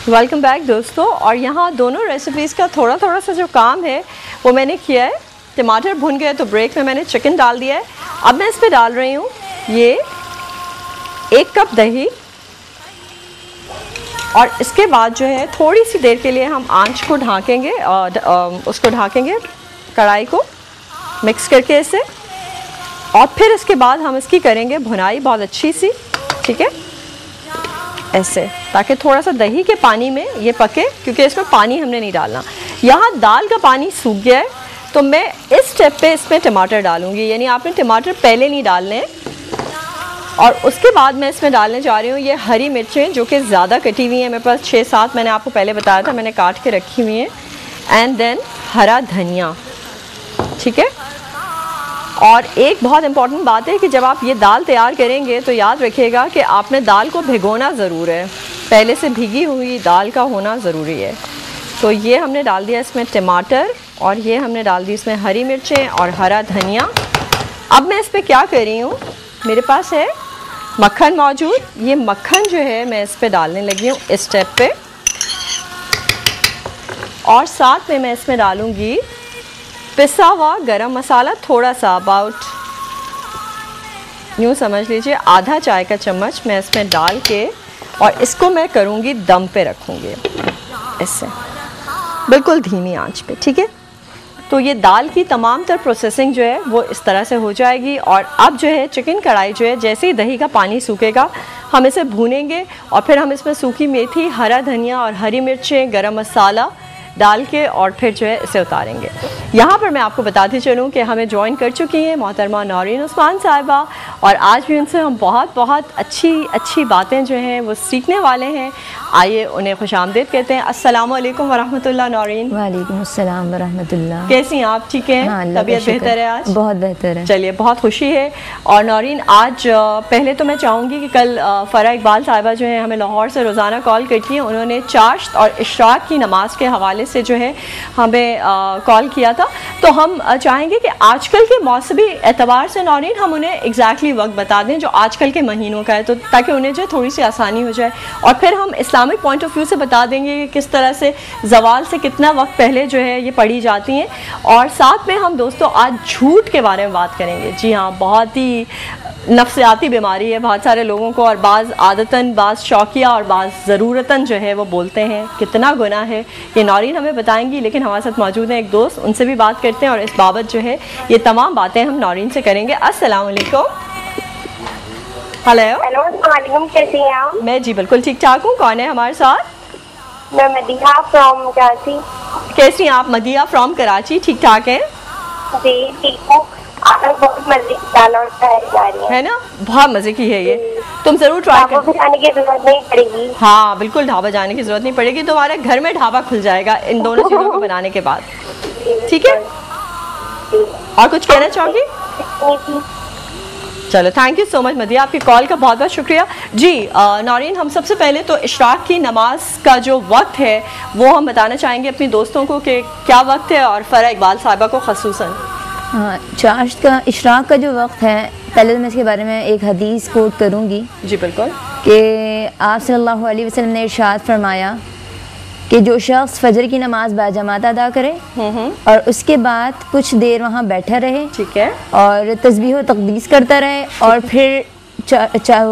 Welcome back दोस्तों। और यहाँ दोनों रेसिपीज़ का थोड़ा थोड़ा सा जो काम है वो मैंने किया है। टमाटर भुन गए तो ब्रेक में मैंने चिकन डाल दिया है। अब मैं इस पर डाल रही हूँ ये 1 कप दही, और इसके बाद जो है थोड़ी सी देर के लिए हम आंच को ढाकेंगे और उसको ढाकेंगे, कढ़ाई को मिक्स करके इसे, और फिर इसके बाद हम इसकी करेंगे भुनाई बहुत अच्छी सी, ठीक है, ऐसे, ताकि थोड़ा सा दही के पानी में ये पके, क्योंकि इसमें पानी हमने नहीं डालना। यहाँ दाल का पानी सूख गया है तो मैं इस स्टेप पे इसमें टमाटर डालूंगी, यानी आपने टमाटर पहले नहीं डालने हैं। और उसके बाद मैं इसमें डालने जा रही हूँ ये हरी मिर्चें, जो कि ज़्यादा कटी हुई हैं, मेरे पास 6-7 मैंने आपको पहले बताया था, मैंने काट के रखी हुई हैं। एंड देन हरा धनिया, ठीक है। और एक बहुत इम्पॉर्टेंट बात है कि जब आप ये दाल तैयार करेंगे तो याद रखिएगा कि आपने दाल को भिगोना ज़रूर है, पहले से भीगी हुई दाल का होना ज़रूरी है। तो ये हमने डाल दिया इसमें टमाटर, और ये हमने डाल दी इसमें हरी मिर्चें और हरा धनिया। अब मैं इस पर क्या कर रही हूँ, मेरे पास है मक्खन मौजूद, ये मक्खन जो है मैं इस पर डालने लगी हूँ इस स्टेप पे। और साथ में मैं इसमें डालूँगी पिसा हुआ गरम मसाला, थोड़ा सा, अबाउट यूँ समझ लीजिए आधा चाय का चम्मच मैं इसमें डाल के, और इसको मैं करूँगी दम पे रखूँगी ऐसे, बिल्कुल धीमी आंच पे, ठीक है। तो ये दाल की तमाम तर प्रोसेसिंग जो है वो इस तरह से हो जाएगी। और अब जो है चिकन कढ़ाई जो है, जैसे ही दही का पानी सूखेगा हम इसे भूनेंगे, और फिर हम इसमें सूखी मेथी, हरा धनिया और हरी मिर्चें, गरम मसाला डाल के, और फिर जो है इसे उतारेंगे। यहाँ पर मैं आपको बताती चलूँ कि हमें ज्वाइन कर चुकी हैं मोहतरमा नौरीन उस्मान साहिबा, और आज भी उनसे हम बहुत बहुत अच्छी बातें जो हैं वो सीखने वाले हैं। आइए उन्हें खुशामदीद कहते हैं। अस्सलाम वालेकुम वरहमतुल्लाह नौरीन। वालेकुम अस्सलाम वरहमतुल्लाह। कैसी हैं आप? ठीक हैं? हाँ, तबीयत बेहतर है आज? बहुत बेहतर है। चलिए, बहुत खुशी है। और नौरीन, आज पहले तो मैं चाहूँगी कि कल फ़रा इकबाल साहिबा जो है हमें लाहौर से रोज़ाना कॉल करती हैं, उन्होंने चाश्त और इशराक की नमाज के हवाले से जो है हमें कॉल किया था। तो हम चाहेंगे कि आजकल के मौसमी एतबार से नौरीन हम उन्हें एग्जैक्टली वक्त बता दें जो आजकल के महीनों का है, तो ताकि उन्हें जो थोड़ी सी आसानी हो जाए। और फिर हम इस्लामिक पॉइंट ऑफ व्यू से बता देंगे कि किस तरह से ज़वाल से कितना वक्त पहले जो है ये पढ़ी जाती हैं। और साथ में हम दोस्तों आज झूठ के बारे में बात करेंगे। जी हाँ, बहुत ही नफ्सियाती बीमारी है बहुत सारे लोगों को, और बाज़ आदतन, बाज़ शौकिया और बाज़ ज़रूरतन जो है वो बोलते हैं। कितना गुनाह है ये नौरीन हमें बताएंगी, लेकिन हमारे साथ मौजूद हैं एक दोस्त, उनसे भी बात करते हैं, और इस बाबत जो है ये तमाम बातें हम नौरीन से करेंगे। अस्सलाम वालेकुम। हेलो, वालेकुम, कैसी हैं आप? मैं जी बिल्कुल ठीक ठाक हूँ। कौन है हमारे साथ? मैं मदीहा फ्रॉम कराची। कैसी हैं आप? मदीहा फ्रॉम कराची, ठीक ठाक हैं? जी ठीक हूँ। बहुत मजे की दाल और तहरी है ना, बहुत मजे की है ये, तुम जरूर ट्राई करो। जाने की जरूरत नहीं पड़ेगी। हाँ बिल्कुल, ढाबा जाने की जरूरत नहीं पड़ेगी, तुम्हारे घर में ढाबा खुल जाएगा इन दोनों चीजों को बनाने के बाद, ठीक है। और कुछ कहना चाहोगी? चलो, थैंक यू सो मच मदिया, आपकी कॉल का बहुत बहुत शुक्रिया। जी नौरीन, हम सबसे पहले तो इशराक की नमाज का जो वक्त है वो हम बताना चाहेंगे अपनी दोस्तों को कि क्या वक्त है, और फ़रा इकबाल साहिबा को ख़ुसूसन। हाँ, चाश्त का, इशराक का जो वक्त है, पहले तो मैं इसके बारे में एक हदीस कोट करूँगी। जी बिल्कुल। कि आप सल्लल्लाहु अलैहि वसल्लम ने इरशाद फरमाया कि जो शख्स फजर की नमाज बाजमात अदा करे और उसके बाद कुछ देर वहाँ बैठा रहे, ठीक है, और तस्बीह व तक़दीस करता रहे, और फिर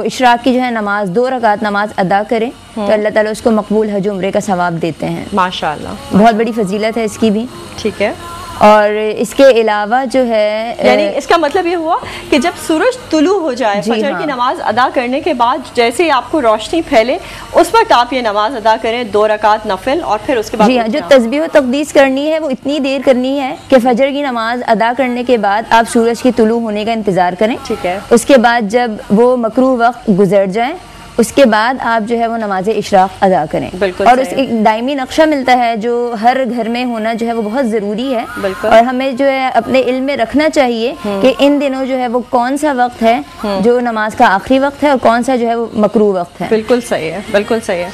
इशराक की जो है नमाज 2 रकात नमाज अदा करे, तो अल्लाह ताला उसको मकबूल हज उम्रे का सवाब देते हैं। माशाअल्लाह, बहुत बड़ी फजीलत है इसकी भी, ठीक है। और इसके अलावा जो है, यानी इसका मतलब ये हुआ कि जब सूरज तुलू हो जाए फजर की नमाज अदा करने के बाद, जैसे ही आपको रोशनी फैले उस वक्त आप ये नमाज अदा करें 2 रकात नफिल, और फिर उसके बाद जी हाँ, जो तस्बीह व तक़दीस करनी है वो इतनी देर करनी है कि फजर की नमाज अदा करने के बाद आप सूरज के तुलू होने का इंतज़ार करें, ठीक है। उसके बाद जब वो मकरूह वक्त गुजर जाए उसके बाद आप जो है वो नमाज इशराक अदा करें। और उस एक दायमी नक्शा मिलता है जो हर घर में होना जो है वो बहुत ज़रूरी है, और हमें जो है अपने इल्म में रखना चाहिए कि इन दिनों जो है वो कौन सा वक्त है जो नमाज का आखिरी वक्त है, और कौन सा जो है वो मकरूह वक्त है। बिल्कुल सही है, बिल्कुल सही है।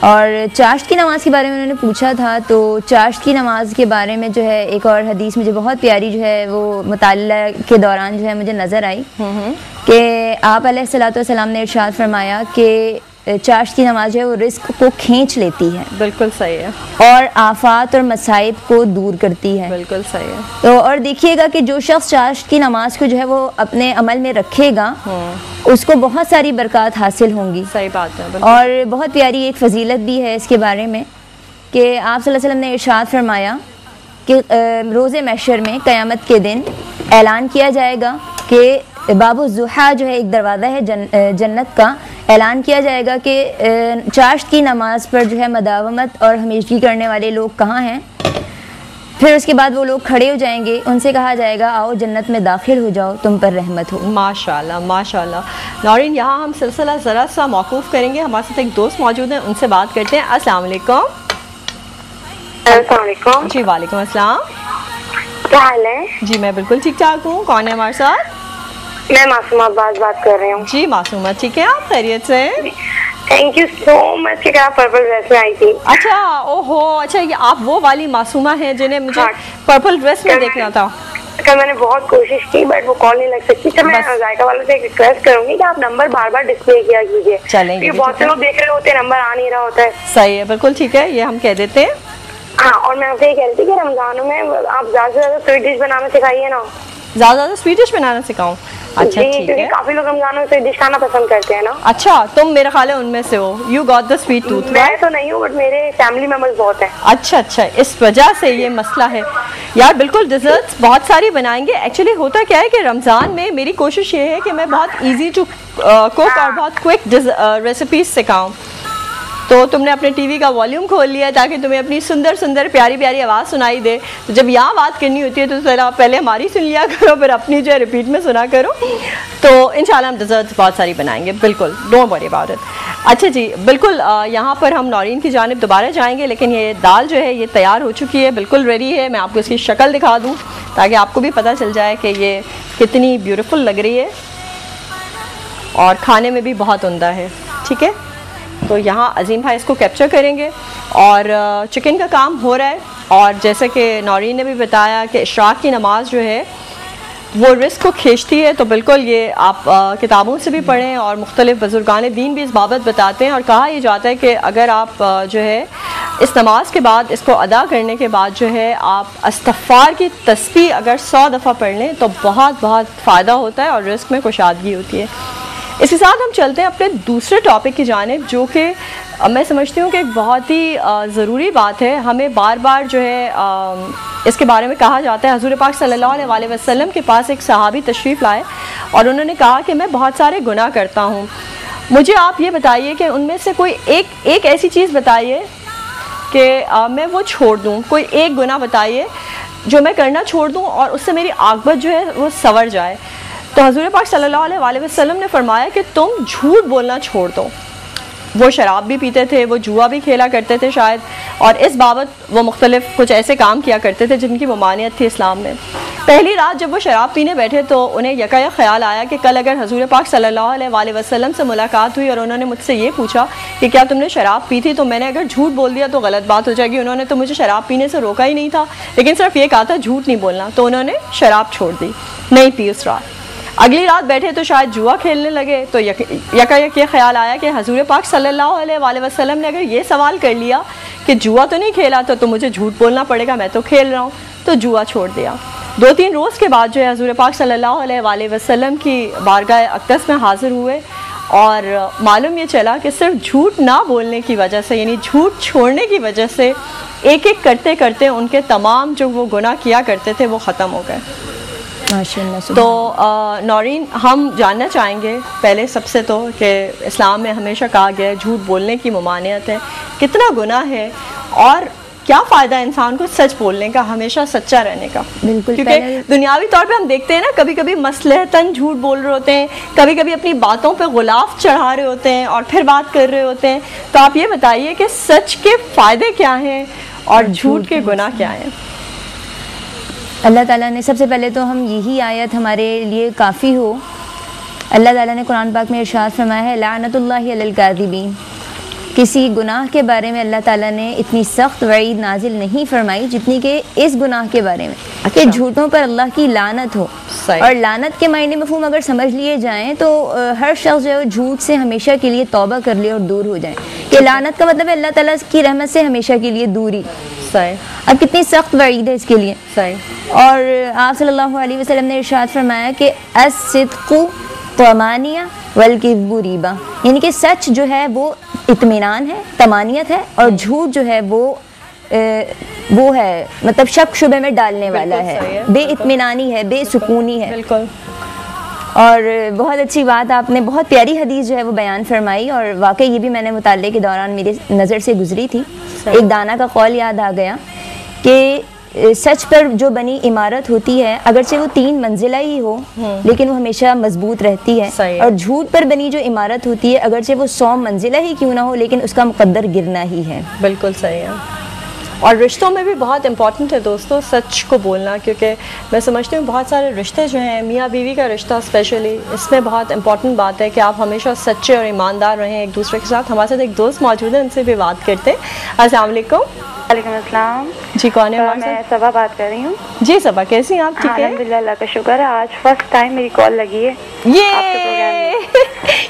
और चाश्त की नमाज के बारे में उन्होंने पूछा था, तो चाश्त की नमाज के बारे में जो है एक और हदीस मुझे बहुत प्यारी जो है वो मुताला के दौरान जो है मुझे नज़र आई कि आप अलैहिस्सलातु वस्सलाम ने इरशाद फरमाया कि चाश्त की नमाज है वो रिस्क को खींच लेती है। बिल्कुल सही है। और आफात और मसाइब को दूर करती है। बिल्कुल सही है। तो और देखिएगा कि जो शख्स चाश्त की नमाज को जो है वो अपने अमल में रखेगा उसको बहुत सारी बरकत हासिल होंगी। सही बात है। और बहुत प्यारी एक फजीलत भी है इसके बारे में कि आप सल्लल्लाहु अलैहि वसल्लम ने इरशाद फरमाया कि रोज़े महशर में क़यामत के दिन ऐलान किया जाएगा कि बाबु ज़ुहा जो है एक दरवाज़ा है जन्नत का, ऐलान किया जाएगा कि चाश्त की नमाज पर जो है मदावमत और हमेशगी करने वाले लोग कहाँ हैं। फिर उसके बाद वो लोग खड़े हो जाएंगे, उनसे कहा जाएगा आओ जन्नत में दाखिल हो जाओ, तुम पर रहमत हो। माशाल्लाह माशाल्लाह। नौरीन, यहाँ हम सिलसिला ज़रा सा मौकूफ़ करेंगे। हमारे साथ एक दोस्त मौजूद हैं, उनसे बात करते हैं। अस्सलाम वालेकुम। अस्सलाम। जी वालेकुम अस्सलाम। क्या हाल है? जी मैं बिल्कुल ठीक ठाक हूँ। कौन है हमारे साथ? मैं मासूमा अब्बास बात कर रही हूँ। जी मासूमा, ठीक है, आप खैरियत से? थैंक यू सो मच कि आप पर्पल ड्रेस में आई थी। अच्छा, ओहो, अच्छा, ये आप वो वाली मासूमा हैं जिन्हें मुझे हाँ, पर्पल ड्रेस में देखना था। कल मैंने बहुत कोशिश की बट वो कॉल नहीं लग सकती। तो मैं जायका वालों से एक रिक्वेस्ट करूंगी कि आप नंबर बार बार डिस्प्ले किया कीजिए। चलेंगे, बहुत से लोग देख रहे होते हैं, नंबर आ नहीं रहा होता है। सही है, बिल्कुल ठीक है, ये हम कह देते हैं। हाँ, और मैं आपसे ये कह रही थी कि रमजानों में आप ज्यादा से ज्यादा स्वीट डिश बनाना सिखाइए ना। ज्यादा स्वीट डिश बनाना सिखाऊं? अच्छा ठीक है। काफी लोग रमजान में स्वीट डिश खाना पसंद करते हैं ना। अच्छा, तुम मेरा ख्याल है उनमें से हो। You got the sweet tooth. मैं तो नहीं हूँ बट मेरे फैमिली मेंबर्स बहुत हैं। अच्छा अच्छा, इस वजह से ये मसला है यार। बिल्कुल, डिजर्ट्स बहुत सारी बनाएंगे। एक्चुअली होता क्या है कि रमज़ान में मेरी कोशिश ये है कि मैं बहुत इजी टू कुक और बहुत क्विक रेसिपीज सिखाऊं। तो तुमने अपने टीवी का वॉल्यूम खोल लिया ताकि तुम्हें अपनी सुंदर सुंदर प्यारी प्यारी आवाज़ सुनाई दे। तो जब यहाँ बात करनी होती है तो ज़रा पहले हमारी सुन लिया करो, फिर अपनी जो है रिपीट में सुना करो। तो इंशाल्लाह हम डिज़र्ट्स बहुत सारी बनाएंगे, बिल्कुल, डोंट वरी अबाउट इट। अच्छा जी, बिल्कुल, यहाँ पर हम नौरीन की जानिब दोबारा जाएंगे, लेकिन ये दाल जो है ये तैयार हो चुकी है, बिल्कुल रेडी है। मैं आपको इसकी शक्ल दिखा दूँ ताकि आपको भी पता चल जाए कि ये कितनी ब्यूटीफुल लग रही है और खाने में भी बहुत उम्दा है। ठीक है, तो यहाँ अजीम भाई इसको कैप्चर करेंगे और चिकन का काम हो रहा है। और जैसे कि नौरीन ने भी बताया कि इशराक की नमाज जो है वो रिस्क को खींचती है, तो बिल्कुल ये आप किताबों से भी पढ़ें और मुख्तलिफ बुजुर्गान दीन भी इस बाबत बताते हैं। और कहा यह जाता है कि अगर आप जो है इस नमाज के बाद, इसको अदा करने के बाद जो है आप इस्तग़फ़ार की तस्बीह अगर 100 दफ़ा पढ़ लें तो बहुत बहुत फ़ायदा होता है और रिस्क में कुशादगी होती है। इसके साथ हम चलते हैं अपने दूसरे टॉपिक की जानिब, जो कि मैं समझती हूँ कि एक बहुत ही ज़रूरी बात है। हमें बार बार जो है इसके बारे में कहा जाता है। हुज़ूर पाक सल्लल्लाहु अलैहि वसल्लम के पास एक सहाबी तशरीफ़ लाए और उन्होंने कहा कि मैं बहुत सारे गुनाह करता हूँ, मुझे आप ये बताइए कि उनमें से कोई एक ऐसी चीज़ बताइए कि मैं वो छोड़ दूँ। कोई एक गुनाह बताइए जो मैं करना छोड़ दूँ और उससे मेरी आक़िबत जो है वो संवर जाए। तो हुज़ूर पाक सल्लल्लाहु अलैहि वसल्लम ने फरमाया कि तुम झूठ बोलना छोड़ दो। वो शराब भी पीते थे, वो जुआ भी खेला करते थे शायद, और इस बाबत वो मुख्तलिफ कुछ ऐसे काम किया करते थे जिनकी ममानियत थी इस्लाम में। पहली रात जब वो शराब पीने बैठे तो उन्हें यकायक ख्याल आया कि कल अगर हुज़ूर पाक सल्लल्लाहु अलैहि वसल्लम से मुलाकात हुई और उन्होंने मुझसे ये पूछा कि क्या तुमने शराब पी थी, तो मैंने अगर झूठ बोल दिया तो गलत बात हो जाएगी। उन्होंने तो मुझे शराब पीने से रोका ही नहीं था, लेकिन सिर्फ ये कहा था झूठ नहीं बोलना। तो उन्होंने शराब छोड़ दी, नहीं पी उस रात। अगली रात बैठे तो शायद जुआ खेलने लगे, तो यकायक ये ख्याल आया कि हुज़ूर पाक सल्लल्लाहु अलैहि वसल्लम ने अगर ये सवाल कर लिया कि जुआ तो नहीं खेला तो मुझे झूठ बोलना पड़ेगा, मैं तो खेल रहा हूँ, तो जुआ छोड़ दिया। 2-3 रोज़ के बाद जो है हुज़ूर पाक सल्लल्लाहु अलैहि वसल्लम की बारगाह अक़दस में हाज़िर हुए और मालूम ये चला कि सिर्फ झूठ ना बोलने की वजह से, यानी झूठ छोड़ने की वजह से एक एक करते करते उनके तमाम जो वो गुनाह किया करते थे वो ख़त्म हो गए। तो नौरीन, हम जानना चाहेंगे पहले सबसे तो कि इस्लाम में हमेशा कहा गया है झूठ बोलने की ममानियत है, कितना गुनाह है और क्या फ़ायदा इंसान को सच बोलने का, हमेशा सच्चा रहने का। बिल्कुल, क्योंकि दुनियावी तौर पे हम देखते हैं ना, कभी कभी मसलहतन झूठ बोल रहे होते हैं, कभी कभी अपनी बातों पे गुलाफ चढ़ा रहे होते हैं और फिर बात कर रहे होते हैं। तो आप ये बताइए कि सच के फ़ायदे क्या हैं और झूठ के गुनाह क्या हैं? अल्लाह ताला ने सबसे पहले तो हम यही आयत हमारे लिए काफ़ी हो। अल्लाह ताला ने कुरान पाक में इरशाद फरमाया है लानतुल्लाहि अलल काज़िबीन, किसी गुनाह के बारे में अल्लाह ताला ने इतनी सख्त वईद नाजिल नहीं फरमाई जितनी कि इस गुनाह के बारे में, कि झूठों पर अल्लाह की लानत हो। और लानत के मायने मफ़हूम अगर समझ लिए जाएं तो हर शख्स जो है झूठ से हमेशा के लिए तौबा कर ले और दूर हो जाए, कि लानत का मतलब है अल्लाह ताला की रहमत से हमेशा के लिए दूरी। अब कितनी सख्त वईद है इसके लिए। और आप सल्लल्लाहु अलैहि वसल्लम ने इरशाद फरमाया कि अस-सिद्क़ु तमानिया वल-किज़्बु रिबा, यानी कि सच जो है वो इत्मीनान है, तमानियत है, और झूठ जो है वो है मतलब शक शुबे में डालने वाला है, बेइत्मीनानी है, बेसुकूनी है। बिल्कुल। और बहुत अच्छी बात आपने, बहुत प्यारी हदीस जो है वो बयान फरमाई, और वाकई ये भी मैंने मुताले के दौरान मेरी नज़र से गुजरी थी। एक दाना का कौल याद आ गया कि सच पर जो बनी इमारत होती है अगरचे वो 3 मंजिला ही हो लेकिन वो हमेशा मजबूत रहती है, और झूठ पर बनी जो इमारत होती है अगरचे वो 100 मंजिला ही क्यों ना हो लेकिन उसका मुकद्दर गिरना ही है। बिल्कुल सही है। और रिश्तों में भी बहुत इम्पॉर्टेंट है दोस्तों सच को बोलना, क्योंकि मैं समझती हूँ बहुत सारे रिश्ते जो हैं, मियाँ बीवी का रिश्ता स्पेशली, इसमें बहुत इंपॉर्टेंट बात है कि आप हमेशा सच्चे और ईमानदार रहें एक दूसरे के साथ। हमारे साथ एक दोस्त मौजूद है, उनसे भी बात करते हैं। अस्सलाम वालेकुम। वालेकुम अस्सलाम जी, कौन है? मैं सबा बात कर रही हूँ। जी सबा, कैसी हैं आप? ठीक है अल्हम्दुलिल्लाह, अल्लाह का शुक्र है। आज फर्स्ट टाइम मेरी कॉल लगी है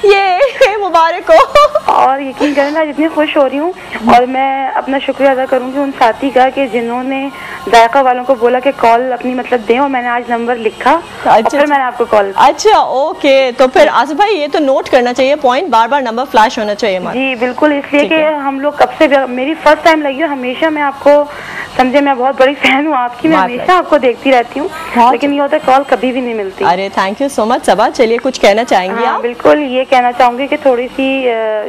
ये मुबारक हो। और यकीन करें मैं जितनी खुश हो रही हूँ, और मैं अपना शुक्रिया अदा करूँगी उन साथी का कि जिन्होंने जायका वालों को बोला कि कॉल अपनी मतलब दें, और मैंने आज नंबर लिखा। और फिर मैंने आपको कॉल। अच्छा ओके, तो फिर आसिफ भाई ये तो नोट करना चाहिए पॉइंट, बार बार नंबर फ्लैश होना चाहिए हमारा। जी बिल्कुल, इसलिए कि हम लोग कब से, मेरी फर्स्ट टाइम लगी है, हमेशा मैं आपको समझे, मैं बहुत बड़ी फैन हूँ आपकी, मैं हमेशा आपको देखती रहती हूँ, लेकिन ये होता है कॉल कभी भी नहीं मिलती। अरे थैंक यू सो मच सबा। चलिए कुछ कहना चाहेंगी आप? बिल्कुल, ये कहना चाहूंगी कि थोड़ी सी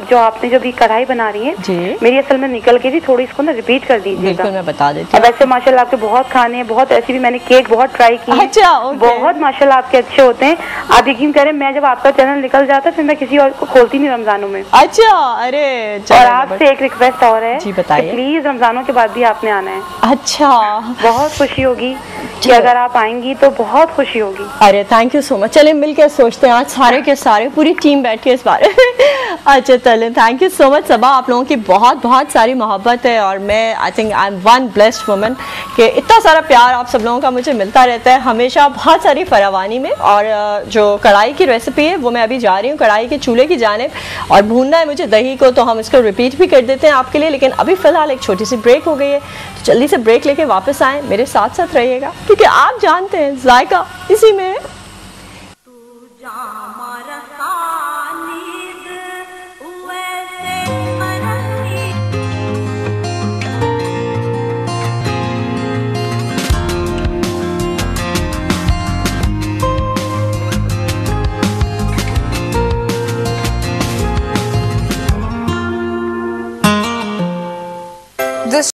जो आपने जो भी कढ़ाई बना रही है मेरी असल में निकल गई थी, थोड़ी इसको ना रिपीट कर दीजिएगा। बिल्कुल मैं बता देती हूँ। वैसे माशाल्लाह आपके बहुत खाने हैं, बहुत ऐसी भी मैंने केक बहुत ट्राई की। अच्छा, बहुत माशाल्लाह आपके अच्छे होते हैं। आप यकीन करें मैं जब आपका चैनल निकल जाता है फिर मैं किसी और को खोलती नहीं रमजानों में। अच्छा, अरे और आपसे एक रिक्वेस्ट और है जी, बताइए। प्लीज रमजानों के बाद भी आपने आना है। अच्छा, बहुत खुशी होगी कि अगर आप आएंगी तो बहुत खुशी होगी। अरे थैंक यू सो मच। चलिए मिलकर सोचते हैं आज सारे के सारे, पूरी टीम बैठ के इस बारे में। अच्छा चलें, थैंक यू सो मच सबा। आप लोगों की बहुत बहुत सारी मोहब्बत है, और मैं I think I am one blessed woman कि इतना सारा प्यार आप सब लोगों का मुझे मिलता रहता है हमेशा, बहुत सारी फरावानी में। और जो कढ़ाई की रेसिपी है वो मैं अभी जा रही हूँ कढ़ाई के चूल्हे की जानिब, और भूनना है मुझे दही को, तो हम इसको रिपीट भी कर देते हैं आपके लिए। लेकिन अभी फ़िलहाल एक छोटी सी ब्रेक हो गई है, तो जल्दी से ब्रेक लेके वापस आएँ, मेरे साथ साथ रहिएगा, क्योंकि आप जानते हैं जायका इसी में।